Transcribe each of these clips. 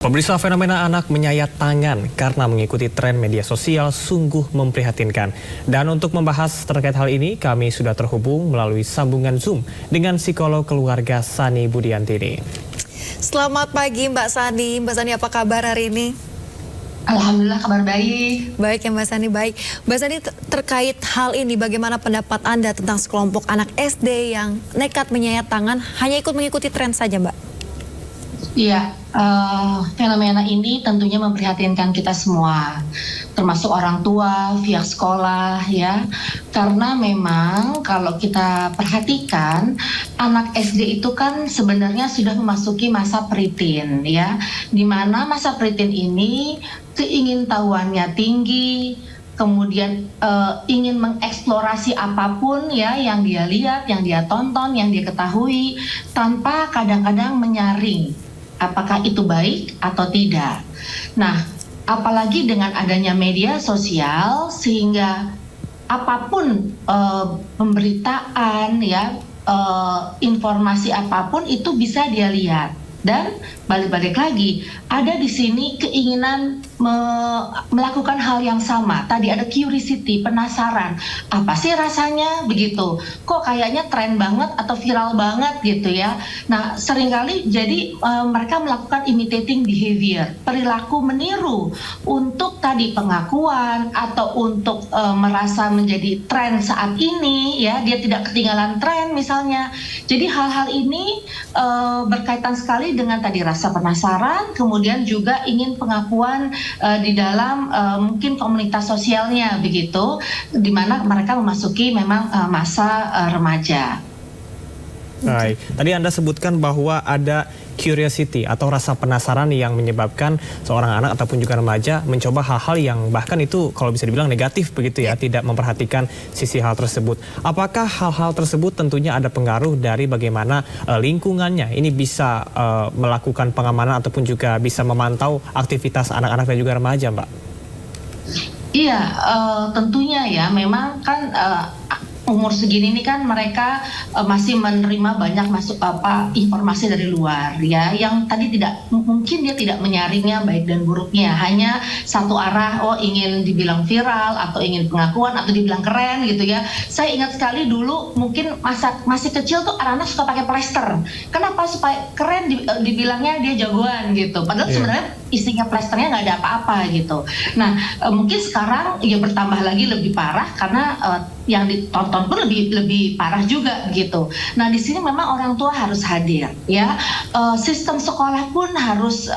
Pemirsa, fenomena anak menyayat tangan karena mengikuti tren media sosial sungguh memprihatinkan. Dan untuk membahas terkait hal ini, kami sudah terhubung melalui sambungan Zoom dengan psikolog keluarga Sani Budiantini. Selamat pagi Mbak Sani. Mbak Sani, apa kabar hari ini? Alhamdulillah kabar baik. Baik ya Mbak Sani, baik. Mbak Sani, terkait hal ini bagaimana pendapat Anda tentang sekelompok anak SD yang nekat menyayat tangan hanya ikut mengikuti tren saja, Mbak? Iya, fenomena ini tentunya memprihatinkan kita semua, termasuk orang tua, pihak sekolah ya. Karena memang kalau kita perhatikan, anak SD itu kan sebenarnya sudah memasuki masa preteen ya, di mana masa preteen ini keingintahuannya tinggi, kemudian ingin mengeksplorasi apapun ya yang dia lihat, yang dia tonton, yang dia ketahui, tanpa kadang-kadang menyaring apakah itu baik atau tidak. Nah, apalagi dengan adanya media sosial sehingga apapun pemberitaan ya, informasi apapun itu bisa dia lihat. Dan balik-balik lagi, ada di sini keinginan melakukan hal yang sama. Tadi ada curiosity, penasaran. Apa sih rasanya begitu? Kok kayaknya tren banget atau viral banget gitu ya. Nah, seringkali jadi mereka melakukan imitating behavior, perilaku meniru untuk tadi pengakuan atau untuk merasa menjadi tren saat ini ya, dia tidak ketinggalan tren misalnya. Jadi hal-hal ini berkaitan sekali dengan tadi rasa penasaran, kemudian juga ingin pengakuan di dalam mungkin komunitas sosialnya begitu, di mana mereka memasuki memang masa remaja. Baik, tadi Anda sebutkan bahwa ada curiosity atau rasa penasaran yang menyebabkan seorang anak ataupun juga remaja mencoba hal-hal yang bahkan itu kalau bisa dibilang negatif begitu ya, tidak memperhatikan sisi hal tersebut. Apakah hal-hal tersebut tentunya ada pengaruh dari bagaimana lingkungannya ini bisa melakukan pengamanan ataupun juga bisa memantau aktivitas anak-anak dan juga remaja, Mbak? Iya, tentunya ya, memang kan umur segini ini kan mereka masih menerima banyak informasi dari luar ya, yang tadi mungkin dia tidak menyaringnya baik dan buruknya, hanya satu arah, ingin dibilang viral atau ingin pengakuan atau dibilang keren gitu ya. Saya ingat sekali dulu mungkin masih kecil tuh anak-anak suka pakai plester. Kenapa? Supaya keren dibilangnya dia jagoan gitu. Padahal sebenarnya isinya plesternya nggak ada apa-apa gitu. Nah, mungkin sekarang ya bertambah lagi lebih parah karena yang ditonton pun lebih parah juga gitu. Nah, di sini memang orang tua harus hadir ya. Sistem sekolah pun harus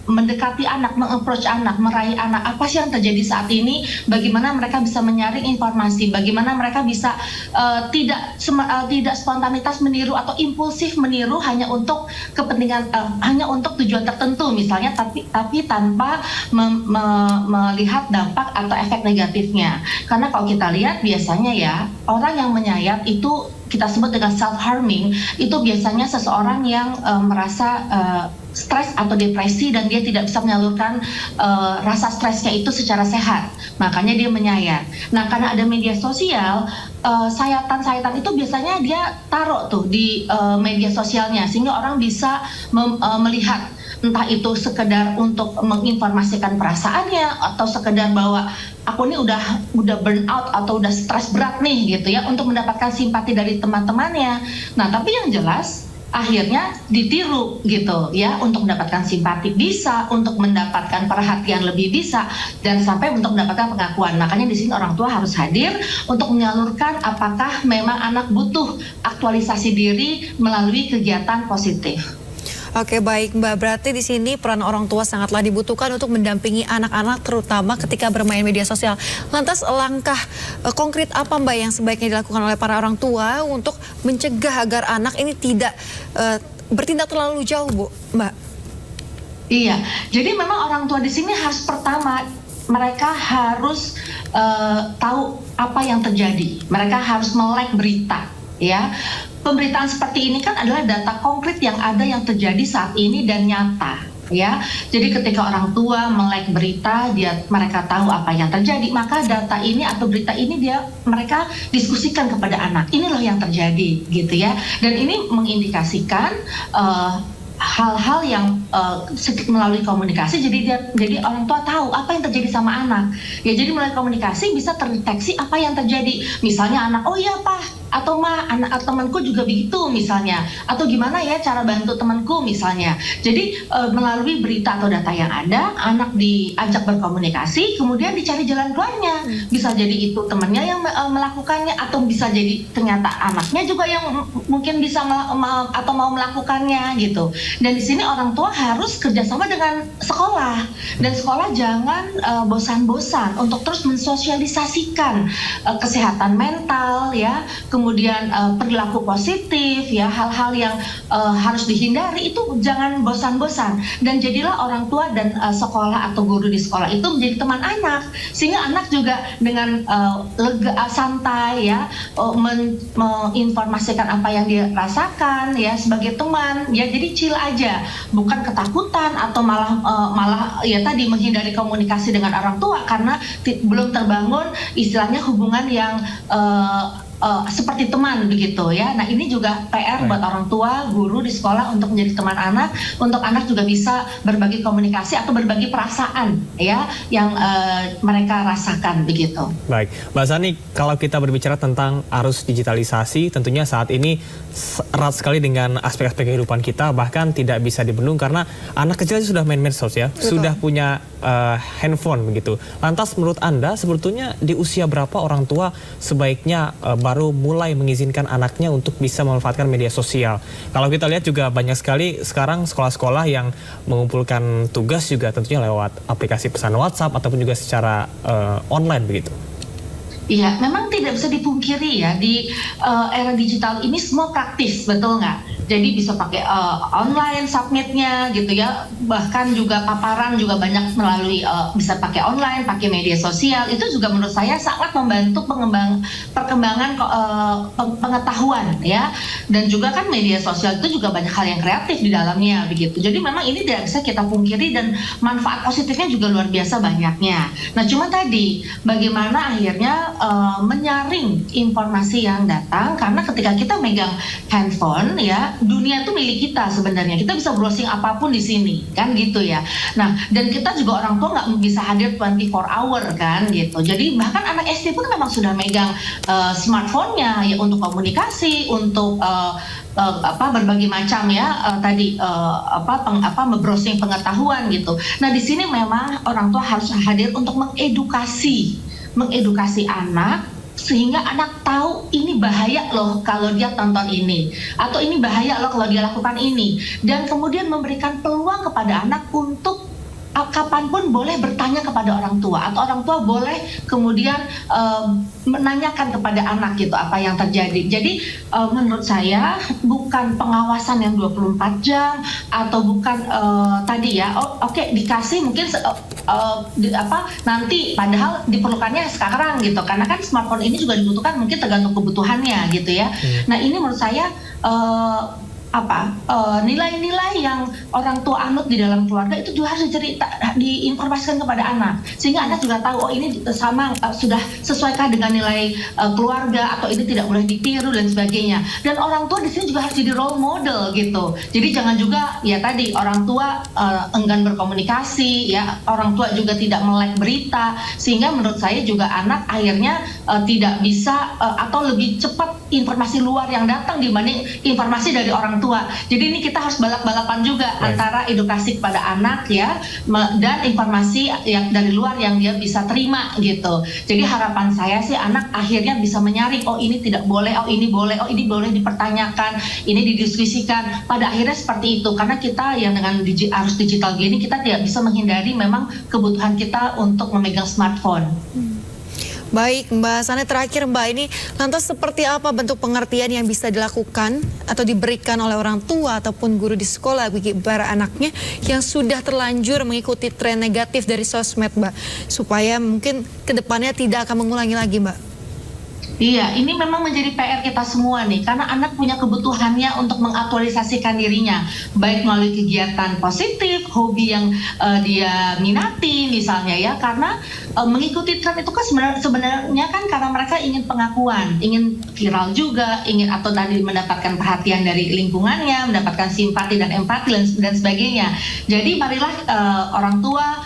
mendekati anak, meng-approach anak, meraih anak. Apa sih yang terjadi saat ini? Bagaimana mereka bisa menyaring informasi? Bagaimana mereka bisa tidak spontanitas meniru atau impulsif meniru hanya untuk kepentingan, hanya untuk tujuan tertentu misalnya, tapi tanpa melihat dampak atau efek negatifnya. Karena kalau kita lihat biasanya ya, orang yang menyayat itu kita sebut dengan self-harming, itu biasanya seseorang yang merasa stres atau depresi dan dia tidak bisa menyalurkan rasa stresnya itu secara sehat, makanya dia menyayat. Nah, karena ada media sosial, sayatan-sayatan itu biasanya dia taruh tuh di media sosialnya sehingga orang bisa melihat, entah itu sekedar untuk menginformasikan perasaannya atau sekedar bahwa aku ini udah burn out atau udah stres berat nih gitu ya, untuk mendapatkan simpati dari teman-temannya. Nah, tapi yang jelas akhirnya ditiru gitu ya, untuk mendapatkan simpati bisa, untuk mendapatkan perhatian lebih bisa, dan sampai untuk mendapatkan pengakuan. Makanya di sini orang tua harus hadir untuk menyalurkan apakah memang anak butuh aktualisasi diri melalui kegiatan positif. Oke, baik Mbak, berarti di sini peran orang tua sangatlah dibutuhkan untuk mendampingi anak-anak terutama ketika bermain media sosial. Lantas langkah konkret apa Mbak yang sebaiknya dilakukan oleh para orang tua untuk mencegah agar anak ini tidak bertindak terlalu jauh, Bu, Mbak? Iya, jadi memang orang tua di sini harus pertama mereka harus tahu apa yang terjadi. Mereka harus melek berita ya. Pemberitaan seperti ini kan adalah data konkret yang ada yang terjadi saat ini dan nyata ya. Jadi ketika orang tua melek berita, mereka tahu apa yang terjadi, maka data ini atau berita ini mereka diskusikan kepada anak. Ini loh yang terjadi gitu ya. Dan ini mengindikasikan hal-hal yang melalui komunikasi, jadi orang tua tahu apa yang terjadi sama anak. Ya, jadi melalui komunikasi bisa terdeteksi apa yang terjadi. Misalnya anak, oh iya Pak atau Ma, anak temanku juga begitu misalnya, atau gimana ya cara bantu temanku misalnya. Jadi melalui berita atau data yang ada, anak diajak berkomunikasi, kemudian dicari jalan keluarnya. Bisa jadi itu temannya yang melakukannya, atau bisa jadi ternyata anaknya juga yang mungkin bisa atau mau melakukannya gitu. Dan di sini orang tua harus kerjasama dengan sekolah, dan sekolah jangan bosan-bosan untuk terus mensosialisasikan kesehatan mental ya, kemudian perilaku positif ya, hal-hal yang harus dihindari itu jangan bosan-bosan, dan jadilah orang tua dan sekolah atau guru di sekolah itu menjadi teman anak, sehingga anak juga dengan lega, santai ya, menginformasikan apa yang dia rasakan ya sebagai teman ya, jadi chill aja, bukan ketakutan atau malah ya tadi menghindari komunikasi dengan orang tua karena belum terbangun istilahnya hubungan yang seperti teman begitu ya. Nah, ini juga PR buat orang tua, guru di sekolah untuk menjadi teman anak, untuk anak juga bisa berbagi komunikasi atau berbagi perasaan ya yang mereka rasakan begitu. Baik, Mbak Sani, kalau kita berbicara tentang arus digitalisasi, tentunya saat ini erat sekali dengan aspek-aspek kehidupan kita, bahkan tidak bisa dibendung karena anak kecil sudah main medsos ya, sudah punya handphone begitu. Lantas menurut Anda sebetulnya di usia berapa orang tua sebaiknya baru mulai mengizinkan anaknya untuk bisa memanfaatkan media sosial? Kalau kita lihat juga banyak sekali sekarang sekolah-sekolah yang mengumpulkan tugas juga tentunya lewat aplikasi pesan WhatsApp ataupun juga secara online begitu. Iya, memang tidak bisa dipungkiri ya, di era digital ini semua praktis, betul nggak? Jadi bisa pakai online submitnya gitu ya, bahkan juga paparan juga banyak melalui bisa pakai online, pakai media sosial. Itu juga menurut saya sangat membantu perkembangan pengetahuan ya, dan juga kan media sosial itu juga banyak hal yang kreatif di dalamnya begitu. Jadi memang ini tidak bisa kita pungkiri, dan manfaat positifnya juga luar biasa banyaknya. Nah, cuma tadi bagaimana akhirnya menyaring informasi yang datang, karena ketika kita megang handphone ya, dunia itu milik kita sebenarnya. Kita bisa browsing apapun di sini, kan gitu ya. Nah, dan kita juga orang tua nggak bisa hadir 24 hour kan gitu. Jadi bahkan anak SD pun memang sudah megang smartphone-nya ya untuk komunikasi, untuk berbagai macam ya tadi browsing pengetahuan gitu. Nah, di sini memang orang tua harus hadir untuk mengedukasi anak, sehingga anak tahu ini bahaya loh kalau dia tonton ini, atau ini bahaya loh kalau dia lakukan ini, dan kemudian memberikan peluang kepada anak untuk kapanpun boleh bertanya kepada orang tua, atau orang tua boleh kemudian menanyakan kepada anak gitu apa yang terjadi. Jadi menurut saya bukan pengawasan yang 24 jam, atau bukan tadi ya oke, dikasih mungkin nanti padahal diperlukannya sekarang gitu, karena kan smartphone ini juga dibutuhkan mungkin tergantung kebutuhannya gitu ya. Nah, ini menurut saya nilai-nilai yang orang tua anut di dalam keluarga itu juga harus diinformasikan kepada anak, sehingga anak juga tahu, oh ini sama sudah sesuaikah dengan nilai keluarga, atau ini tidak boleh ditiru dan sebagainya. Dan orang tua di sini juga harus jadi role model gitu. Jadi jangan juga ya tadi orang tua enggan berkomunikasi ya, orang tua juga tidak melek berita, sehingga menurut saya juga anak akhirnya tidak bisa atau lebih cepat informasi luar yang datang dibanding informasi dari orang tua. Jadi ini kita harus balap-balapan juga antara edukasi kepada anak ya, dan informasi yang dari luar yang dia bisa terima gitu. Jadi harapan saya sih anak akhirnya bisa menyaring, oh ini tidak boleh, oh ini boleh, oh ini boleh dipertanyakan, ini didiskusikan. Pada akhirnya seperti itu, karena kita yang dengan arus digital gini, kita tidak bisa menghindari memang kebutuhan kita untuk memegang smartphone. Baik, Mbak Sani, terakhir Mbak, ini lantas seperti apa bentuk pengertian yang bisa dilakukan atau diberikan oleh orang tua ataupun guru di sekolah bagi para anaknya yang sudah terlanjur mengikuti tren negatif dari sosmed, Mbak, supaya mungkin kedepannya tidak akan mengulangi lagi, Mbak? Iya, ini memang menjadi PR kita semua nih, karena anak punya kebutuhannya untuk mengaktualisasikan dirinya, baik melalui kegiatan positif, hobi yang dia minati misalnya ya, karena mengikuti tren itu kan sebenarnya kan karena mereka ingin pengakuan, ingin viral juga, ingin atau tadi mendapatkan perhatian dari lingkungannya, mendapatkan simpati dan empati dan sebagainya. Jadi marilah orang tua,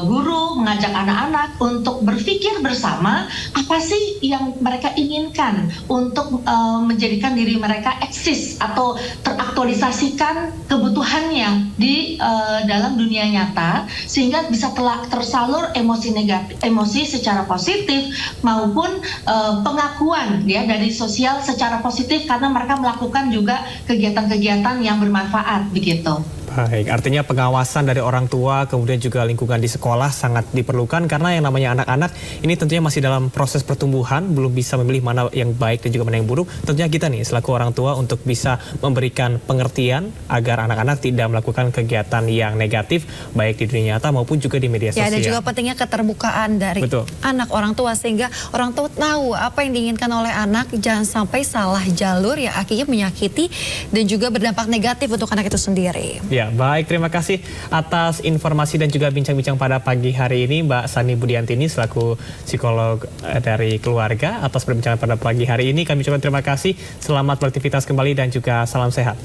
guru mengajak anak-anak untuk berpikir bersama apa sih yang mereka inginkan untuk menjadikan diri mereka eksis atau teraktualisasikan kebutuhannya di dalam dunia nyata, sehingga bisa tersalur emosi secara positif maupun pengakuan ya dari sosial secara positif, karena mereka melakukan juga kegiatan-kegiatan yang bermanfaat begitu. Baik, artinya pengawasan dari orang tua, kemudian juga lingkungan di sekolah sangat diperlukan karena yang namanya anak-anak ini tentunya masih dalam proses pertumbuhan, belum bisa memilih mana yang baik dan juga mana yang buruk. Tentunya kita nih selaku orang tua untuk bisa memberikan pengertian agar anak-anak tidak melakukan kegiatan yang negatif baik di dunia nyata maupun juga di media Ya, sosial. dan juga pentingnya keterbukaan dari anak orang tua sehingga orang tua tahu apa yang diinginkan oleh anak, jangan sampai salah jalur ya akhirnya menyakiti dan juga berdampak negatif untuk anak itu sendiri. Ya, baik, terima kasih atas informasi dan juga bincang-bincang pada pagi hari ini Mbak Sani Budiantini selaku psikolog dari keluarga. Atas perbincangan pada pagi hari ini kami ucapkan terima kasih, selamat beraktivitas kembali dan juga salam sehat.